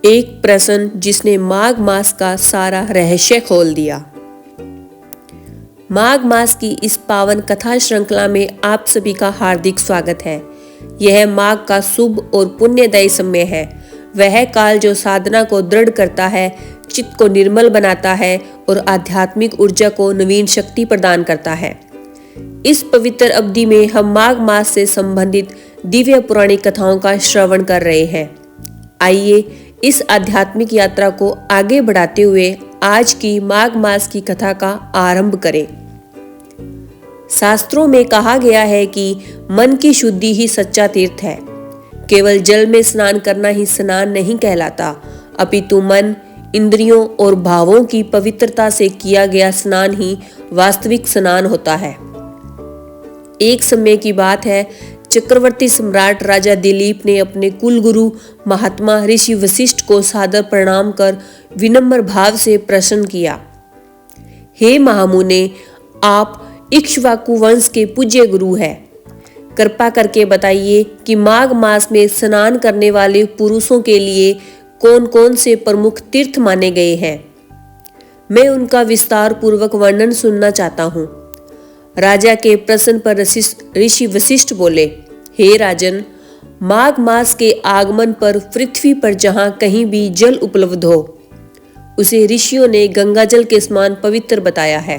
एक प्रश्न जिसने माघ मास का सारा रहस्य खोल दिया। माघ मास की इस पावन कथा श्रृंखला में आप सभी का हार्दिक स्वागत है। यह माघ का शुभ और पुण्यदायी समय है। वह काल जो साधना को दृढ़ करता है, चित्त को निर्मल बनाता है और आध्यात्मिक ऊर्जा को नवीन शक्ति प्रदान करता है। इस पवित्र अवधि में हम माघ मास से संबंधित दिव्य पुराणिक कथाओं का श्रवण कर रहे हैं। आइए इस आध्यात्मिक यात्रा को आगे बढ़ाते हुए आज की माघ मास की कथा का आरंभ करें। शास्त्रों में कहा गया है कि मन की शुद्धि ही सच्चा तीर्थ है। केवल जल में स्नान करना ही स्नान नहीं कहलाता, अपितु मन, इंद्रियों और भावों की पवित्रता से किया गया स्नान ही वास्तविक स्नान होता है। एक समय की बात है, चक्रवर्ती सम्राट राजा दिलीप ने अपने कुलगुरु महात्मा ऋषि वशिष्ठ को सादर प्रणाम कर विनम्र भाव से प्रश्न किया। हे महामुने, आप इक्ष्वाकु वंश के पूज्य गुरु हैं। कृपा करके बताइए कि माघ मास में स्नान करने वाले पुरुषों के लिए कौन कौन से प्रमुख तीर्थ माने गए हैं। मैं उनका विस्तार पूर्वक वर्णन सुनना चाहता हूँ। राजा के प्रश्न पर ऋषि वशिष्ठ बोले, हे राजन, माघ मास के आगमन पर पृथ्वी पर जहां कहीं भी जल उपलब्ध हो, उसे ऋषियों ने गंगा जल के समान पवित्र बताया है।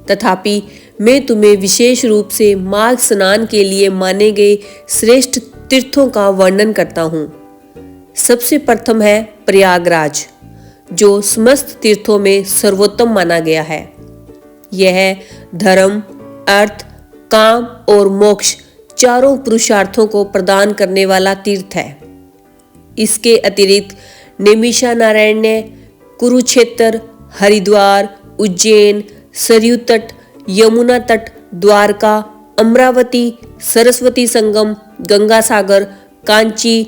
तथापि मैं तुम्हें विशेष रूप से माघ स्नान के लिए माने गए श्रेष्ठ तीर्थों का वर्णन करता हूँ। सबसे प्रथम है प्रयागराज, जो समस्त तीर्थों में सर्वोत्तम माना गया है। यह धर्म, अर्थ, काम और मोक्ष चारों पुरुषार्थों को प्रदान करने वाला तीर्थ है। इसके अतिरिक्त नैमिषारण्य, कुरुक्षेत्र, हरिद्वार, उज्जैन, सरयू तट, यमुना तट, द्वारका, अमरावती, सरस्वती संगम, गंगा सागर, कांची,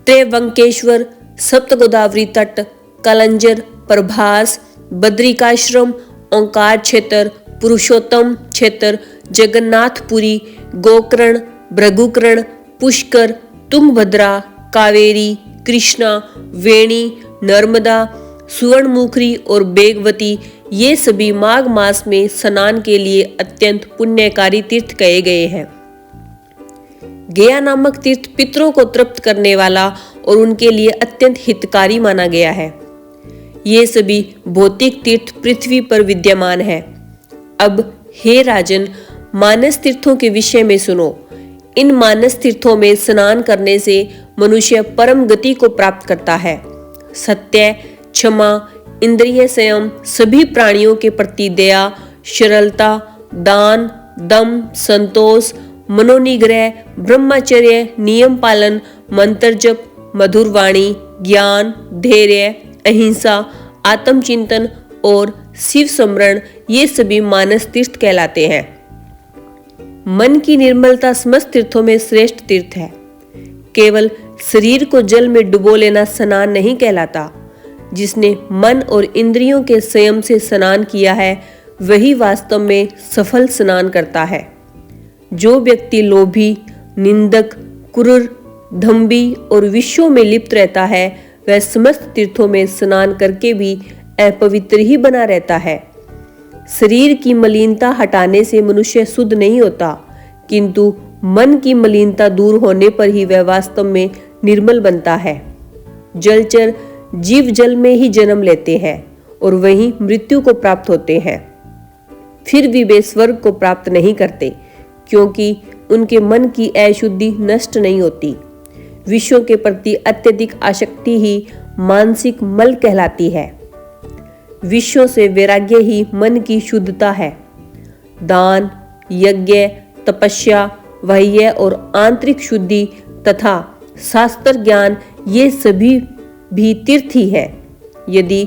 त्रैवंकेश्वर, सप्तगोदावरी तट, कलंजर, प्रभास, बद्रिकाश्रम, ओंकार क्षेत्र, पुरुषोत्तम क्षेत्र, जगन्नाथपुरी, गोकर्ण, भृगुकर्ण, पुष्कर, तुंगभद्रा, कावेरी, कृष्णा, वेणी, नर्मदा, सुवर्णमुखी और बेगवती, ये सभी माघ मास में स्नान के लिए अत्यंत पुण्यकारी तीर्थ कहे गए हैं। गया नामक तीर्थ पितरों को तृप्त करने वाला और उनके लिए अत्यंत हितकारी माना गया है। ये सभी भौतिक तीर्थ पृथ्वी पर विद्यमान है। अब हे राजन, मानस तीर्थों के विषय में सुनो। इन मानस तीर्थों में स्नान करने से मनुष्य परम गति को प्राप्त करता है। सत्य, क्षमा, इंद्रिय संयम, सभी प्राणियों के प्रति दया, सरलता, दान, दम, संतोष, मनोनिग्रह, ब्रह्मचर्य, नियम पालन, मंत्र जप, मधुर वाणी, ज्ञान, धैर्य, अहिंसा, आत्मचिंतन और शिव स्मरण, ये सभी मानस तीर्थ कहलाते हैं। मन की निर्मलता समस्त तीर्थों में श्रेष्ठ तीर्थ है। केवल शरीर को जल में डुबो लेना स्नान नहीं कहलाता। जिसने मन और इंद्रियों के संयम से स्नान किया है, वही वास्तव में सफल स्नान करता है। जो व्यक्ति लोभी, निंदक, क्रूर, दंभी और विषयों में लिप्त रहता है, वह समस्त तीर्थों में स्नान करके भी अपवित्र ही बना रहता है। शरीर की मलिनता हटाने से मनुष्य शुद्ध नहीं होता, किंतु मन की मलिनता दूर होने पर ही वह वास्तव में निर्मल बनता है। जलचर जीव जल में ही जन्म लेते हैं और वहीं मृत्यु को प्राप्त होते हैं। फिर भी वे स्वर्ग को प्राप्त नहीं करते, क्योंकि उनके मन की अशुद्धि नष्ट नहीं होती। विषयों के प्रति अत्यधिक आसक्ति ही मानसिक मल कहलाती है। विषयों से वैराग्य ही मन की शुद्धता है। दान, यज्ञ, तपस्या, बाह्य और आंतरिक शुद्धि तथा शास्त्र ज्ञान, ये सभी भी तीर्थ ही है। यदि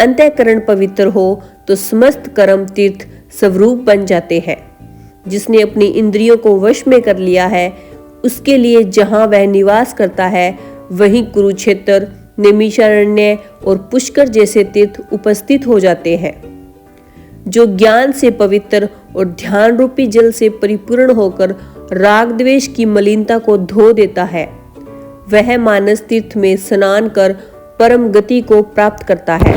अंतःकरण पवित्र हो तो समस्त कर्म तीर्थ स्वरूप बन जाते हैं। जिसने अपनी इंद्रियों को वश में कर लिया है, उसके लिए जहां वह निवास करता है, वहीं कुरुक्षेत्र, नैमिषारण्य और पुष्कर जैसे तीर्थ उपस्थित हो जाते हैं। जो ज्ञान से पवित्र और ध्यान रूपी जल से परिपूर्ण होकर राग द्वेष की मलिनता को धो देता है, वह मानस तीर्थ में स्नान कर परम गति को प्राप्त करता है।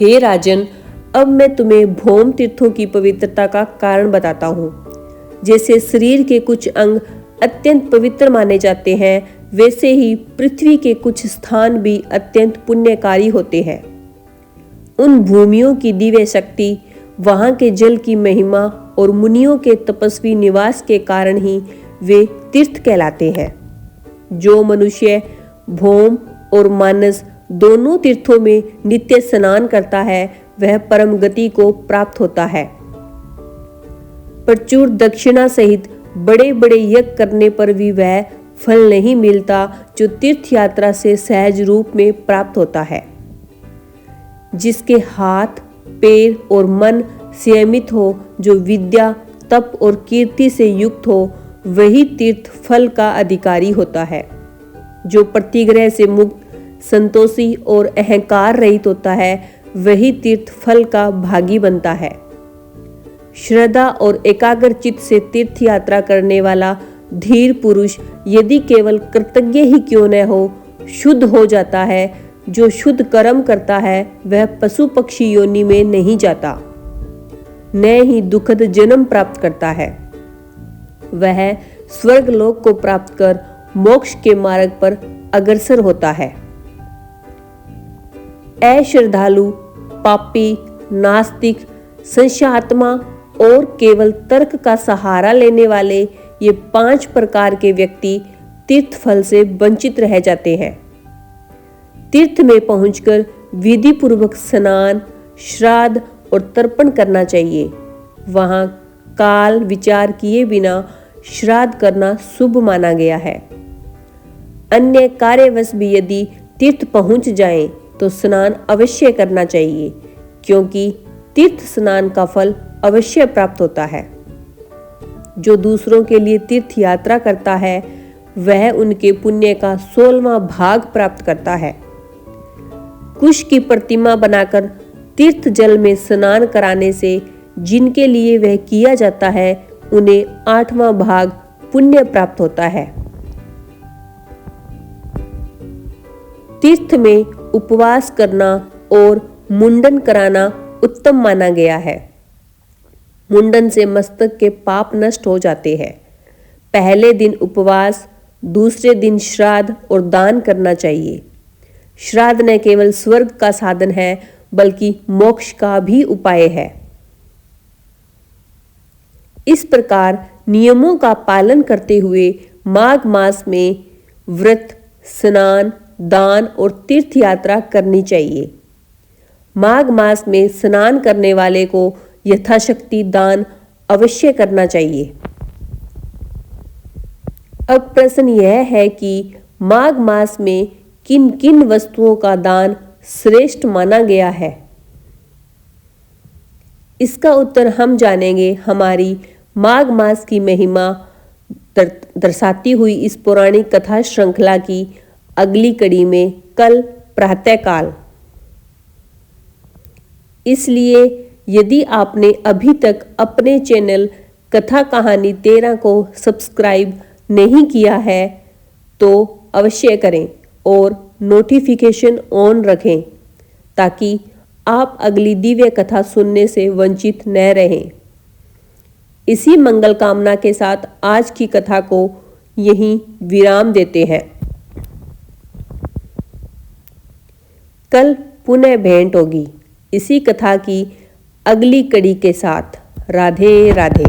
हे राजन, अब मैं तुम्हें भौम तीर्थों की पवित्रता का कारण बताता हूँ। जैसे शरीर के कुछ अंग अत्यंत पवित्र माने जाते हैं, वैसे ही पृथ्वी के कुछ स्थान भी अत्यंत पुण्यकारी होते हैं। उन भूमियों की दिव्य शक्ति, वहां के जल की महिमा और मुनियों के तपस्वी निवास के कारण ही वे तीर्थ कहलाते हैं। जो मनुष्य भौम और मानस दोनों तीर्थों में नित्य स्नान करता है, वह परम गति को प्राप्त होता है। प्रचुर दक्षिणा सहित बड़े बड़े यज्ञ करने पर भी वह फल नहीं मिलता जो तीर्थ यात्रा से सहज रूप में प्राप्त होता है। जिसके हाथ, पैर और मन संयमित हो, जो विद्या, तप और कीर्ति से युक्त हो, वही तीर्थ फल का अधिकारी होता है। जो प्रतिग्रह से मुक्त, संतोषी और अहंकार रहित होता है, वही तीर्थ फल का भागी बनता है। श्रद्धा और एकाग्र चित्त से तीर्थ यात्रा करने वाला धीर पुरुष यदि केवल कृतज्ञ ही क्यों न हो, शुद्ध हो जाता है। जो शुद्ध कर्म करता है, वह पशु पक्षी योनि में नहीं जाता, न ही दुखद जन्म प्राप्त करता है। वह स्वर्ग लोक को प्राप्त कर मोक्ष के मार्ग पर अग्रसर होता है। अश्रद्धालु, पापी, नास्तिक, संशयात्मा और केवल तर्क का सहारा लेने वाले ये 5 प्रकार के व्यक्ति तीर्थ फल से वंचित रह जाते हैं। तीर्थ में पहुंचकर विधि पूर्वक स्नान, श्राद्ध और तर्पण करना चाहिए। वहां काल विचार किए बिना श्राद्ध करना शुभ माना गया है। अन्य कार्यवश भी यदि तीर्थ पहुंच जाएं, तो स्नान अवश्य करना चाहिए, क्योंकि तीर्थ स्नान का फल अवश्य प्राप्त होता है। जो दूसरों के लिए तीर्थ यात्रा करता है, वह उनके पुण्य का 16वां भाग प्राप्त करता है। कुश की प्रतिमा बनाकर तीर्थ जल में स्नान कराने से जिनके लिए वह किया जाता है, उन्हें 8वां भाग पुण्य प्राप्त होता है। तीर्थ में उपवास करना और मुंडन कराना उत्तम माना गया है। मुंडन से मस्तक के पाप नष्ट हो जाते हैं। पहले दिन उपवास, दूसरे दिन श्राद्ध और दान करना चाहिए। श्राद्ध न केवल स्वर्ग का साधन है, बल्कि मोक्ष का भी उपाय है। इस प्रकार नियमों का पालन करते हुए माघ मास में व्रत, स्नान, दान और तीर्थ यात्रा करनी चाहिए। माघ मास में स्नान करने वाले को यथाशक्ति दान अवश्य करना चाहिए। अब प्रश्न यह है कि माघ मास में किन किन वस्तुओं का दान श्रेष्ठ माना गया है। इसका उत्तर हम जानेंगे हमारी माघ मास की महिमा दर्शाती हुई इस पौराणिक कथा श्रृंखला की अगली कड़ी में कल प्रातःकाल। इसलिए यदि आपने अभी तक अपने चैनल कथा कहानी 13 को सब्सक्राइब नहीं किया है, तो अवश्य करें और नोटिफिकेशन ऑन रखें, ताकि आप अगली दिव्य कथा सुनने से वंचित न रहें। इसी मंगल कामना के साथ आज की कथा को यहीं विराम देते हैं। कल पुनः भेंट होगी इसी कथा की अगली कड़ी के साथ। राधे राधे।